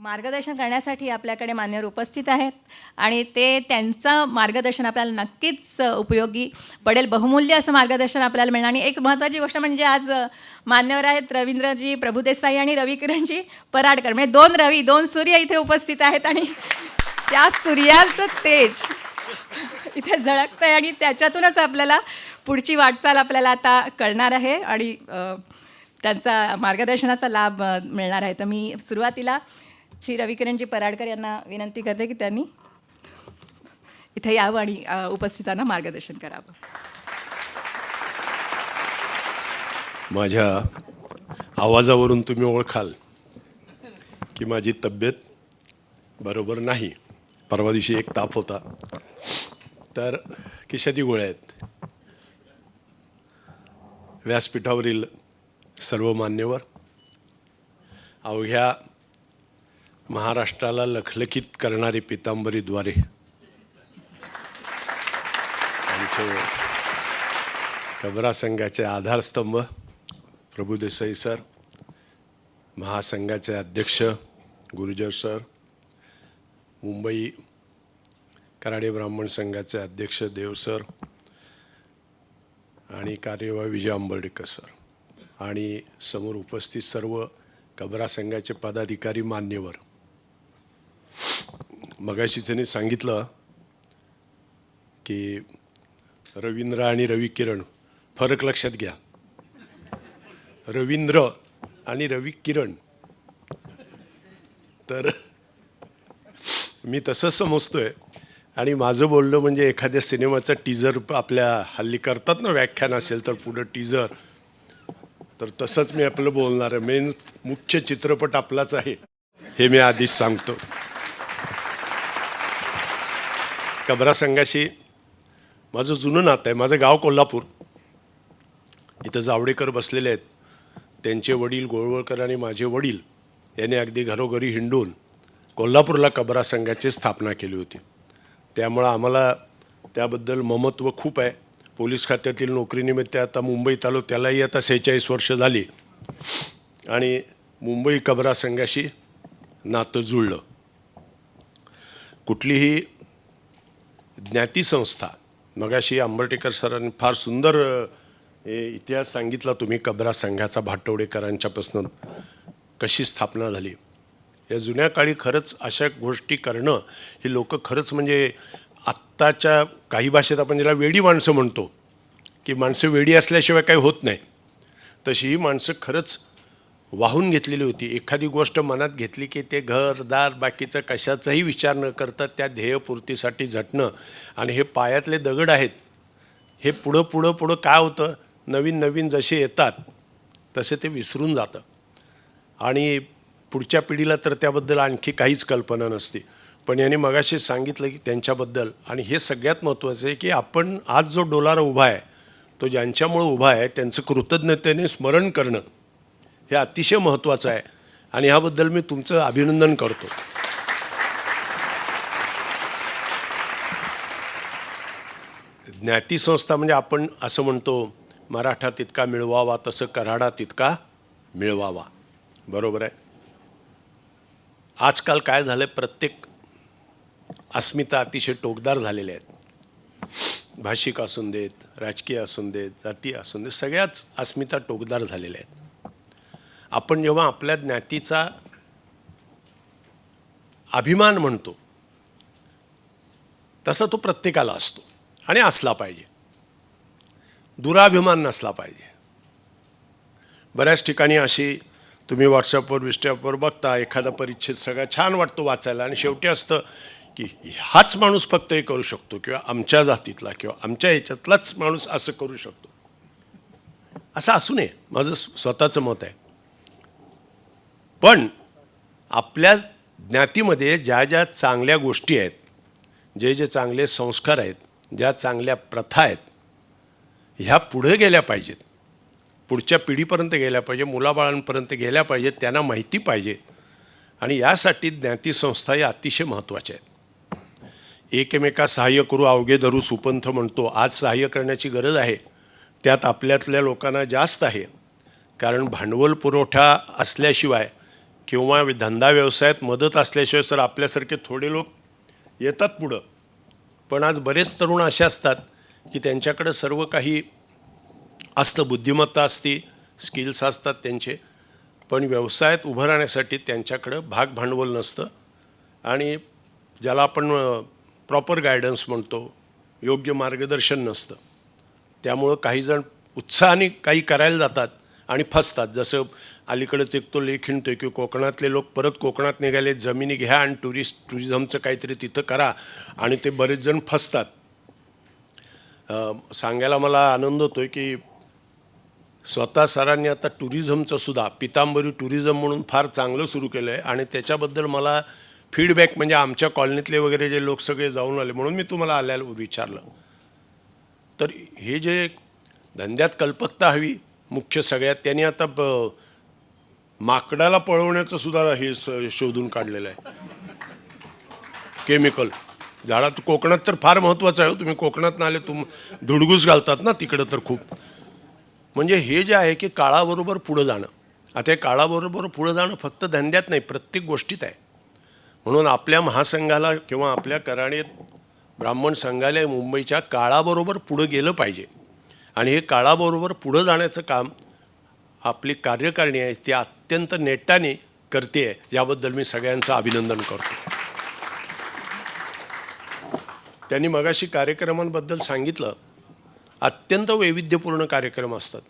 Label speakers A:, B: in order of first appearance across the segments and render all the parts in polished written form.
A: मार्गदर्शन करण्यासाठी आपल्याकडे मान्यवर उपस्थित आहेत आणि ते त्यांचं मार्गदर्शन आपल्याला नक्कीच उपयोगी पडेल. बहुमूल्य असं मार्गदर्शन आपल्याला मिळणार. आणि एक महत्त्वाची गोष्ट म्हणजे आज मान्यवर आहेत रवींद्रजी प्रभुदेसाई आणि रवी किरणजी पराडकर. म्हणजे दोन रवी, दोन सूर्य इथे उपस्थित आहेत आणि त्या सूर्याचं तेज इथे झळकतं आहे आणि त्याच्यातूनच आपल्याला पुढची वाटचाल आपल्याला आता कळणार आहे आणि त्यांचा मार्गदर्शनाचा लाभ मिळणार आहे. तर मी सुरुवातीला श्री रवी किरणजी पराडकर यांना विनंती करते की त्यांनी इथे यावं आणि उपस्थितांना मार्गदर्शन करावं.
B: माझ्या आवाजावरून तुम्ही ओळखाल की माझी तब्येत बरोबर नाही. परवा दिवशी एक ताप होता, तर खिशाची गोळ्या आहेत. व्यासपीठावरील सर्व मान्यवर, अवघ्या महाराष्ट्राला लखलखित करणारे पितांबरीद्वारे आमचे कबरा संघाचे आधारस्तंभ प्रभुदेसाई सर, महासंघाचे अध्यक्ष गुरुजर सर, मुंबई कराडे ब्राह्मण संघाचे अध्यक्ष देव सर आणि कार्यवाह विजय आंबर्डेकर सर आणि समोर उपस्थित सर्व कबरा संघाचे पदाधिकारी मान्यवर. मगाशी त्यांनी सांगितलं की रवींद्र आणि रवी किरण, फरक लक्षात घ्या. रवींद्र आणि रवी किरण, तर मी तसं समजतोय. आणि माझं बोलणं म्हणजे एखाद्या सिनेमाचा टीजर आपल्या हल्ली करतात ना, व्याख्यान असेल तर पुढं टीजर, तर तसंच मी आपलं बोलणार आहे. मेन मुख्य चित्रपट आपलाच आहे हे मी आधीच सांगतो. कबरा संघाशी माझं जुनं नातं आहे. माझं गाव कोल्हापूर. इथं जावडेकर बसलेले आहेत. त्यांचे वडील गोळवळकर आणि माझे वडील यांनी अगदी घरोघरी हिंडून कोल्हापूरला कबरा संघाची स्थापना केली होती. त्यामुळं आम्हाला त्याबद्दल ममत्व खूप आहे. पोलीस खात्यातील नोकरीनिमित्त आता मुंबईत आलो, त्यालाही आता 46 वर्ष झाली आणि मुंबई कबरा संघाशी नातं जुळलं. कुठलीही ज्ञाती संस्था, मगाशी आंबर्डेकर सरांनी फार सुंदर इतिहास सांगितला तुम्ही कबरा संघाचा, भाटवडेकरांच्यापासून कशी स्थापना झाली. या जुन्या काळी खरंच अशा गोष्टी करणं ही लोक खरंच म्हणजे आत्ताच्या काही भाषेत आपण ज्याला वेडी माणसं म्हणतो की माणसं वेडी असल्याशिवाय काही होत नाही, तशी ही माणसं खरंच वाहून घेतलेली होती. एखादी गोष्ट मनात घेतली की ते घरदार बाकीचं कशाचाही विचार न करता त्या ध्येयपूर्तीसाठी झटणं. आणि हे पायातले दगड आहेत, हे पुढं पुढं पुढं काय होतं, नवीन नवीन जसे येतात तसे ते विसरून जातं आणि पुढच्या पिढीला तर त्याबद्दल आणखी काहीच कल्पना नसते. पण यांनी मगाशी सांगितलं की त्यांच्याबद्दल, आणि हे सगळ्यात महत्त्वाचं आहे की आपण आज जो डोलारा उभा आहे तो ज्यांच्यामुळं उभा आहे त्यांचं कृतज्ञतेने स्मरण करणं हे अतिशय महत्त्वाचं आहे. आणि ह्याबद्दल मी तुमचं अभिनंदन करतो. ज्ञाती संस्था म्हणजे आपण असं म्हणतो मराठा तितका मिळवावा तसं कऱ्हाडा तितका मिळवावा, बरोबर आहे. आजकाल काय झालं आहे, प्रत्येक अस्मिता अतिशय टोकदार झालेल्या आहेत. भाषिक असून देत, राजकीय असून देत, जाती असून देत, सगळ्याच अस्मिता टोकदार झालेल्या आहेत. आपण जेव्हा आपल्या ज्ञातीचा अभिमान म्हणतो तसा तो प्रत्येकाला असतो आणि असला पाहिजे. दुराभिमान नसला पाहिजे. बऱ्याच ठिकाणी अशी तुम्ही व्हॉट्सअपवर विस्टअपवर बघता, एखादा परिच्छेद सगळा छान वाटतो वाचायला आणि शेवटी असतं की हाच माणूस फक्त हे करू शकतो किंवा आमच्या जातीतला किंवा आमच्या ह्याच्यातलाच माणूस असं करू शकतो. असं असू नये, माझं स्वतःचं मत आहे. पण आपल्या ज्ञातीमध्ये ज्या ज्या चांगल्या गोष्टी आहेत, जे जे चांगले संस्कार आहेत, ज्या चांगल्या प्रथा आहेत, ह्या पुढे गेल्या पाहिजेत, पुढच्या पिढीपर्यंत गेल्या पाहिजे, मुलाबाळांपर्यंत गेल्या पाहिजेत, त्यांना माहिती पाहिजे. आणि यासाठी ज्ञाती संस्था या अतिशय महत्त्वाच्या आहेत. एकमेका सहाय्य करू अवघे धरू सुपंथ म्हणतो. आज सहाय्य करण्याची गरज आहे, त्यात आपल्यातल्या लोकांना जास्त आहे. कारण भांडवल पुरवठा असल्याशिवाय किंवा धंदा व्यवसायात मदत असल्याशिवाय सर आपल्यासारखे थोडे लोक येतात पुढं. पण आज बरेच तरुण असे असतात की त्यांच्याकडं सर्व काही असतं, बुद्धिमत्ता असते, स्किल्स असतात त्यांचे, पण व्यवसायात उभं राहण्यासाठी त्यांच्याकडं भाग भांडवल नसतं आणि ज्याला आपण प्रॉपर गायडन्स म्हणतो, योग्य मार्गदर्शन नसतं. त्यामुळं काहीजण उत्साहाने काही करायला जातात आणि फसतात. जसं अलीकडेच एक तो लेख हिणतोय की कोकणातले लोक परत कोकणात निघाले, जमिनी घ्या आणि टुरिझमचं काहीतरी तिथं करा, आणि ते बरेच जण फसतात. सांगायला मला आनंद होतोय की स्वतः सरांनी आता टुरिझमचं सुद्धा पितांबरी टुरिझम म्हणून फार चांगलं सुरू केलं आहे आणि त्याच्याबद्दल मला फीडबॅक म्हणजे आमच्या कॉलनीतले वगैरे जे लोक सगळे जाऊन आले म्हणून मी तुम्हाला आल्याला विचारलं. तर हे जे धंद्यात कल्पकता हवी मुख्य सगळ्यात, त्यांनी आता माकडाला पळवण्याचं सुद्धा हे शोधून काढलेलं आहे, केमिकल झाडात. कोकणात तर फार महत्त्वाचं आहे. तुम्ही कोकणात आले, धुडगूस घालतात ना तिकडं तर खूप. म्हणजे हे जे आहे की काळाबरोबर पुढं जाणं. आता हे काळाबरोबर पुढं जाणं फक्त धंद्यात नाही, प्रत्येक गोष्टीत आहे. म्हणून आपल्या महासंघाला किंवा आपल्या कराडे ब्राह्मण संघालय मुंबईच्या काळाबरोबर पुढं गेलं पाहिजे. आणि हे काळाबरोबर पुढं जाण्याचं काम आपली कार्यकारिणी आहे ती अत्यंत नेटाने करते आहे, याबद्दल मी सगळ्यांचं अभिनंदन करतो. त्यांनी मगाशी कार्यक्रमांबद्दल सांगितलं, अत्यंत वैविध्यपूर्ण कार्यक्रम असतात.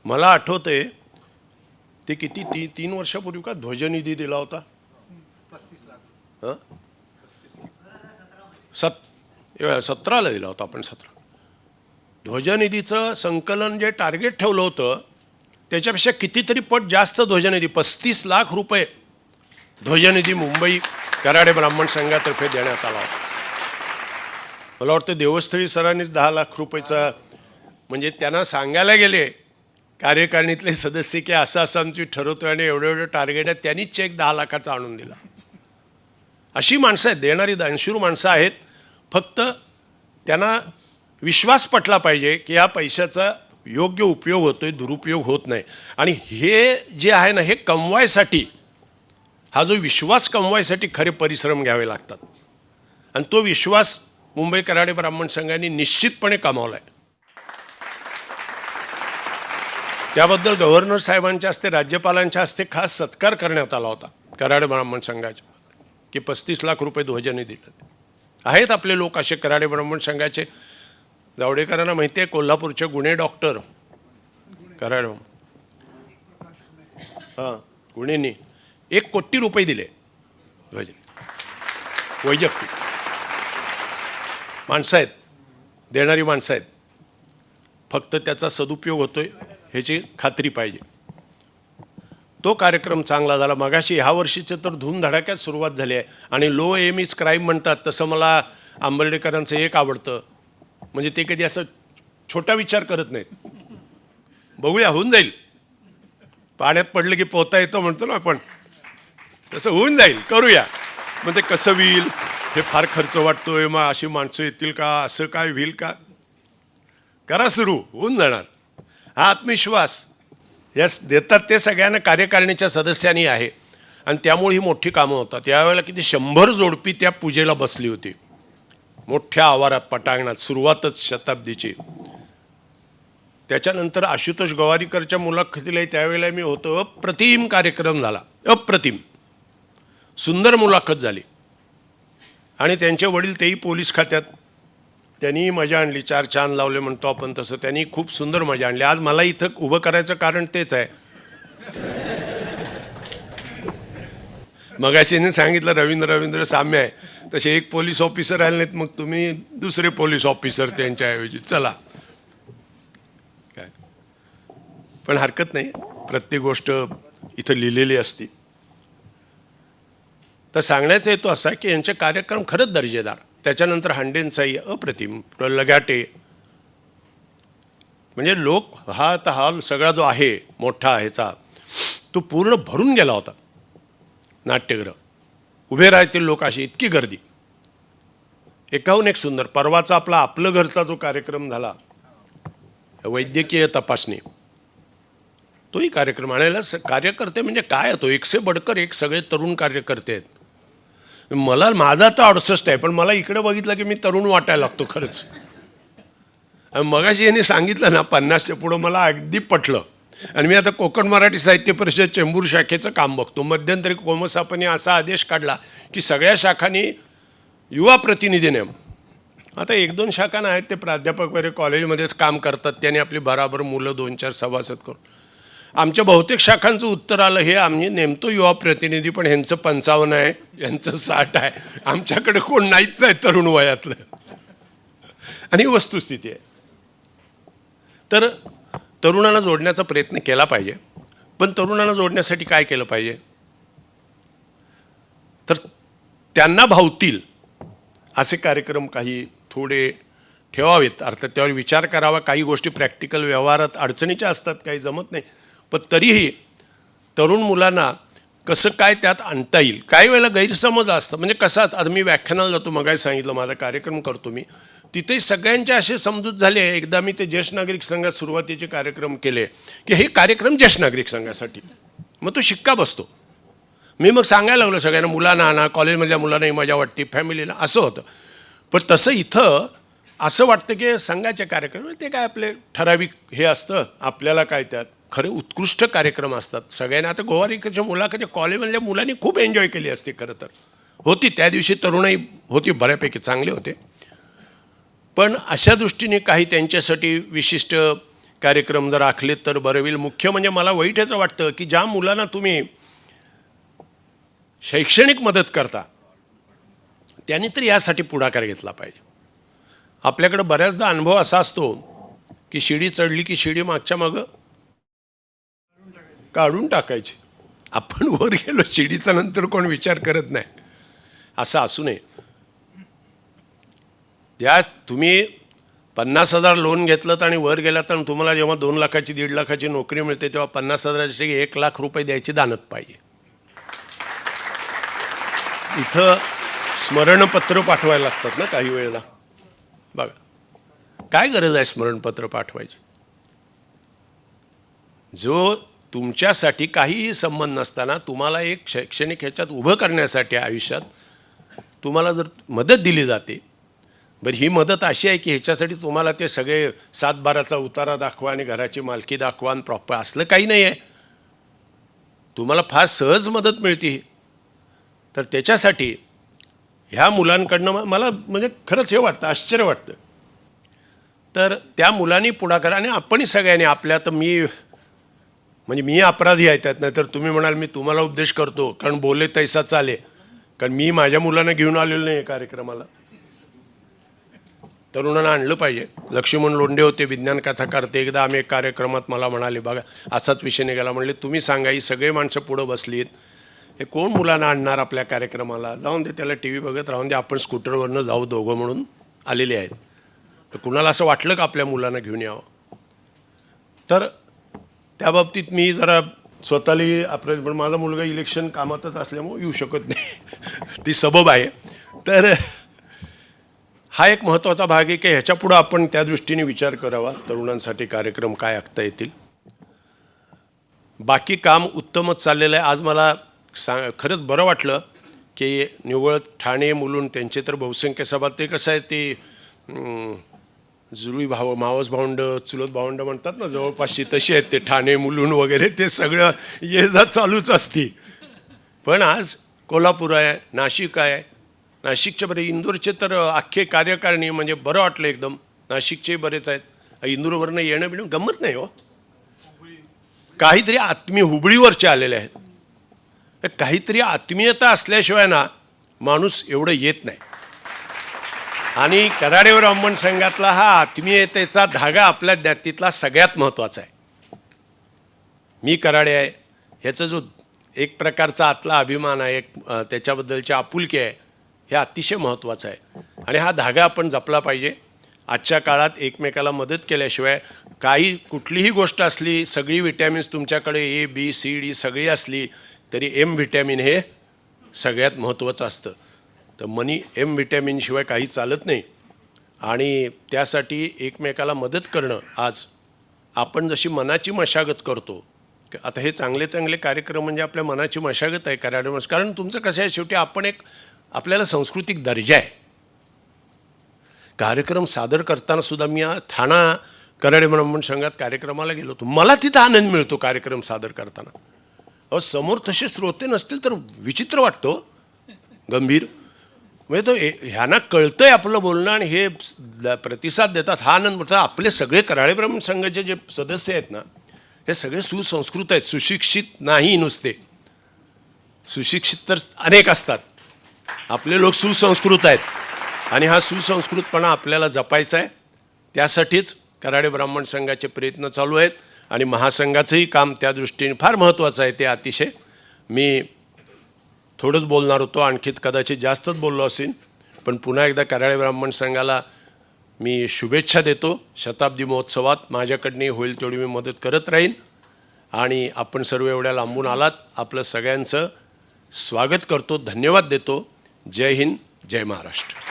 B: मला आठवतं आहे ते किती 3 वर्षापूर्वी का ध्वजनिधी दिला होता. 17ला दिला होता आपण. 17 ध्वजनिधीचं संकलन जे टार्गेट ठेवलं होतं त्याच्यापेक्षा कितीतरी पट जास्त ध्वजनिधी, 35 लाख रुपये ध्वजनिधी मुंबई कराडे ब्राह्मण संघातर्फे देण्यात आला होता. मला वाटतं देवस्थळी सरांनीच 10 लाख रुपयेचा, म्हणजे त्यांना सांगायला गेले कार्यकारिणीतले सदस्य की असं असं आमची ठरवतोय आणि एवढं टार्गेट आहे, त्यांनीच चेक 10 लाखाचा आणून दिला. अशी माणसं आहेत, देणारी दानशूर माणसं आहेत. फक्त त्यांना विश्वास पटला पाहिजे की या पैशाचा योग्य उपयोग होतोय, दुरुपयोग होत नाही. आणि हे जे आहे ना, हे कमवायसाठी, हा जो विश्वास कमवायसाठी खरे परिश्रम घ्यावे लागतात. आणि तो विश्वास मुंबई कराडे ब्राह्मण संघाने निश्चितपणे कमावला आहे. त्याबद्दल गव्हर्नर साहेबांच्या हस्ते, राज्यपालांच्या हस्ते खास सत्कार करण्यात आला होता कराडे ब्राह्मण संघाच्या, की 35 लाख रुपये ध्वजनिधी दिले आहेत. आपले लोक असे कराडे ब्राह्मण संघाचे. जावडेकरांना माहिती आहे कोल्हापूरचे गुणे डॉक्टर कराडे, गुणेंनी 1 कोटी रुपये दिले ध्वजनिधी. वैयक्तिक माणसं आहेत, देणारी माणसं आहेत. फक्त त्याचा सदुपयोग होतोय ह्याची खात्री पाहिजे. तो कार्यक्रम चांगला झाला. मगाशी ह्या वर्षीचं तर धूमधडाक्यात सुरुवात झाली आहे. आणि लो एम इज क्राईम म्हणतात तसं मला आंबर्डेकरांचं एक आवडतं. म्हणजे ते कधी असं छोटा विचार करत नाहीत. बघूया, होऊन जाईल. पाण्यात पडलं की पोहता येतो म्हणतो ना आपण, तसं होऊन जाईल, करूया. मग ते कसं होईल, हे फार खर्च वाटतोय, मग अशी माणसं येतील का, असं काय होईल का, करा सुरू, होऊन जाणार. हा आत्मविश्वास यस देतात ते सगळ्यांना कार्यकारिणीच्या सदस्यांनी आहे. आणि त्यामुळे ही मोठी कामं होतात. त्यावेळेला किती 100 जोडपी त्या पूजेला बसली होती मोठ्या आवारात, पटांगणात, सुरुवातच शताब्दीची. त्याच्यानंतर आशुतोष गवारीकरच्या मुलाखतीलाही त्यावेळेला मी होतो. अप्रतिम कार्यक्रम झाला, अप्रतिम सुंदर मुलाखत झाली. आणि त्यांचे वडील तेही पोलीस खात्यात, त्यांनीही मजा आणली. 4 चांद लावले म्हणतो आपण तसं, त्यांनी खूप सुंदर मजा आणली. आज मला इथं उभं करायचं कारण तेच आहे. मगाशीने सांगितलं रवींद्र साम्य आहे, तसे एक पोलीस ऑफिसर आले नाहीत, मग तुम्ही दुसरे पोलीस ऑफिसर त्यांच्याऐवजी चला. काय पण हरकत नाही, प्रत्येक गोष्ट इथं लिहिलेली असती. तर सांगण्याचा हेतू असा की यांचे कार्यक्रम खरंच दर्जेदार. त्याच्यानंतर हांडेंचाही अप्रतिम, लगाटे. म्हणजे लोक हा सगळा जो आहे मोठा ह्याचा, तो पूर्ण भरून गेला होता नाट्यगृह. उभे राहतील लोक, अशी इतकी गर्दी. एकाहून एक सुंदर. परवाचा आपलं घरचा जो कार्यक्रम झाला, वैद्यकीय तपासणी, तोही कार्यक्रम आणायला कार्यकर्ते म्हणजे काय होतो, एक से बडकर एक सगळे तरुण कार्यकर्ते आहेत. माझा तर 68 आहे, पण मला इकडे बघितलं की मी तरुण वाटायला लागतो खरंच. मगाशी यांनी सांगितलं ना 50च्या पुढं, मला अगदी पटलं. आणि मी आता कोकण मराठी साहित्य परिषद चेंबूर शाखेचं काम बघतो. मध्यंतरी कोमसापने असा आदेश काढला की सगळ्या शाखांनी युवा प्रतिनिधी नेम. आता 1-2 शाखांना आहेत, ते प्राध्यापक वगैरे कॉलेजमध्येच काम करतात, त्याने आपली बराबर मुलं 2-4 सभासद करून. आमच्या बहुतेक शाखांचं उत्तर आलं, हे आम्ही नेमतो युवा प्रतिनिधी, पण ह्यांचं 55 आहे, यांचं 60 आहे, आमच्याकडे कोण नाहीच आहे तरुण वयातलं. आणि ही वस्तुस्थिती आहे. तर तरुणांना जोडण्याचा प्रयत्न केला पाहिजे. पण तरुणांना जोडण्यासाठी काय केलं पाहिजे, तर त्यांना भावतील असे कार्यक्रम काही थोडे ठेवावेत. अर्थात त्यावर विचार करावा. काही गोष्टी प्रॅक्टिकल व्यवहारात अडचणीच्या असतात, काही जमत नाही. पण तरीही तरुण मुलांना कसं काय त्यात आणता येईल. काही वेळेला गैरसमज असतं. म्हणजे कसं, आता मी व्याख्यानाला जातो, मगाही सांगितलं माझा कार्यक्रम करतो मी, तिथे सगळ्यांचे असे समजूत झाले. एकदा मी ते ज्येष्ठ नागरिक संघात सुरुवातीचे कार्यक्रम केले की हे कार्यक्रम ज्येष्ठ नागरिक संघासाठी, मग तो शिक्का बसतो. मी मग सांगायला लागलो सगळ्यांना, मुलांना आणा, कॉलेजमधल्या मुलांनाही मजा वाटते, फॅमिलीला, असं होतं. पण तसं इथं असं वाटतं की संघाचे कार्यक्रम ते काय आपले ठराविक हे असतं, आपल्याला काय त्यात. खरे उत्कृष्ट कार्यक्रम असतात सगळ्यांना. आता गोवारीच्या मुलाकडे कॉलेजमधल्या मुलांनी खूप एन्जॉय केली असते खरं तर. होती त्या दिवशी तरुणाई होती, बऱ्यापैकी चांगले होते. पण अशा दृष्टीने काही त्यांच्यासाठी विशिष्ट कार्यक्रम जर आखलेत तर बरं होईल. मुख्य म्हणजे मला वाईट याचं वाटतं की ज्या मुलांना तुम्ही शैक्षणिक मदत करता त्यांनी तर यासाठी पुढाकार घेतला पाहिजे. आपल्याकडे बऱ्याचदा अनुभव असा असतो की शिडी चढली की शिडी मागच्या मागं काढून टाकायची. आपण वर गेलो शिडीचा, नंतर कोण विचार करत नाही. असं असू नये. त्या तुम्ही 50,000 लोन घेतलं आणि वर गेला तर तुम्हाला जेव्हा 2 लाखाची 1.5 लाखाची नोकरी मिळते तेव्हा 50,000चे 1 लाख रुपये द्यायची दानत पाहिजे. इथं स्मरणपत्र पाठवायला लागतात ना काही वेळेला. बघा काय गरज आहे स्मरणपत्र पाठवायची. जो तुमच्यासाठी काहीही संबंध नसताना तुम्हाला एक शैक्षणिक ह्याच्यात उभं करण्यासाठी आयुष्यात तुम्हाला जर मदत दिली जाते, बरं ही मदत अशी आहे की ह्याच्यासाठी तुम्हाला ते सगळे 7-12चा उतारा दाखवा आणि घराची मालकी दाखवा आणि प्रॉपर असलं काही नाही आहे. तुम्हाला फार सहज मदत मिळते. तर त्याच्यासाठी ह्या मुलांकडनं मला म्हणजे खरंच हे वाटतं, आश्चर्य वाटतं. तर त्या मुलांनी पुढाकार, आणि आपणही सगळ्यांनी आपल्या, तर मी अपराधी आहे त्यात, नाही तर तुम्ही म्हणाल मी तुम्हाला उपदेश करतो कारण बोले तैसा चाले, कारण मी माझ्या मुलांना घेऊन आलेलो नाही कार्यक्रमाला. तरुणांना आणलं पाहिजे. लक्ष्मण लोंढे होते विज्ञान कथाकार, ते एकदा आम्ही एक कार्यक्रमात मला म्हणाले, बघा असाच विषय निघाला, म्हणले तुम्ही सांगा ही सगळे माणसं पुढं बसलीत, हे कोण मुलांना आणणार आपल्या कार्यक्रमाला, जाऊन दे त्याला टी व्ही बघत राहून दे, आपण स्कूटरवरनं जाऊ दोघं म्हणून आलेले आहेत. तर कुणाला असं वाटलं का आपल्या मुलांना घेऊन यावं. तर त्या बाबतीत मी जरा स्वतःलाही अपराधी, पण माझा मुलगा इलेक्शन कामातच असल्यामुळे येऊ शकत नाही, ती सबब आहे. तर हा एक महत्त्वाचा भाग आहे की ह्याच्यापुढं आपण त्या दृष्टीने विचार करावा, तरुणांसाठी कार्यक्रम काय आखता येतील. बाकी काम उत्तमच चाललेलं आहे. आज मला खरंच बरं वाटलं की निव्वळ ठाणे मुलुंड त्यांचे तर बहुसंख्य सभा, ते कसं आहे ते जुळी मावस भावंड चुलत भावंड म्हणतात ना जवळपासची, तशी आहेत ते ठाणे मुलुंड वगैरे, ते सगळं ये जा चालूच असती. पण आज कोल्हापूर आहे, नाशिक आहे, नाशिकचे बरे, इंदूरचे तर अख्खे कार्यकारिणी, म्हणजे बरं वाटलं एकदम. नाशिकचे बरेच आहेत. इंदूरवरनं येणं बिणं गंमत नाही हो. काहीतरी आत्मीय, हुबळीवरचे आलेले आहेत. काहीतरी आत्मीयता असल्याशिवाय ना माणूस एवढं येत नाही. आणि कराडेवर ब्राह्मण संघातला हा आत्मीयतेचा धागा आपल्या ज्ञातीतला सगळ्यात महत्त्वाचा आहे. मी कराडे आहे ह्याचा जो एक प्रकारचा आतला अभिमान आहे, त्याच्याबद्दलची आपुलकी आहे, हे अतिशय महत्त्वाचं आहे. आणि हा धागा आपण जपला पाहिजे. आजच्या काळात एकमेकाला मदत केल्याशिवाय, काही कुठलीही गोष्ट असली, सगळी विटॅमिन्स तुमच्याकडे ए बी सी डी सगळी असली तरी एम व्हिटॅमिन हे सगळ्यात महत्त्वाचं असतं. तर एम व्हिटॅमिनशिवाय काही चालत नाही. आणि त्यासाठी एकमेकाला मदत करणं, आज आपण जशी मनाची मशागत करतो आता हे चांगले चांगले कार्यक्रम म्हणजे आपल्या मनाची मशागत आहे कराडे माणूस. कारण तुमचं कसं आहे, शेवटी आपण एक आपल्याला सांस्कृतिक दर्जा आहे. कार्यक्रम सादर करताना सुद्धा मी ठाणा कराडे ब्राह्मण संघात कार्यक्रमाला गेलो होतो, मला तिथं आनंद मिळतो कार्यक्रम सादर करताना. अहो समोर तसे श्रोते नसतील तर विचित्र वाटतो, गंभीर. म्हणजे तो ह्यांना कळतंय आपलं बोलणं आणि हे प्रतिसाद देतात, हा आनंद मोठा. आपले सगळे कराडे ब्राह्मण संघाचे जे सदस्य आहेत ना, हे सगळे सुसंस्कृत आहेत, सुशिक्षित नाही नुसते. सुशिक्षित तर अनेक असतात, आपले लोक सुसंस्कृत आहेत आणि हा सुसंस्कृतपणा आपल्याला जपायचा आहे. त्यासाठीच कराडे ब्राह्मण संघाचे प्रयत्न चालू आहेत आणि महासंघाचंही काम त्या दृष्टीने फार महत्त्वाचं आहे. ते अतिशय मी थोडंच बोलणार होतो, आणखी कदाचित जास्तच बोललो असेल, पण पुन्हा एकदा कराडे ब्राह्मण संघाला मी शुभेच्छा देतो. शताब्दी महोत्सवात माझ्याकडनं होईल तेवढी मी मदत करत राहीन. आणि आपण सर्व एवढ्या लांबून आलात, आपलं सगळ्यांचं स्वागत करतो, धन्यवाद देतो. जय हिंद, जय महाराष्ट्र.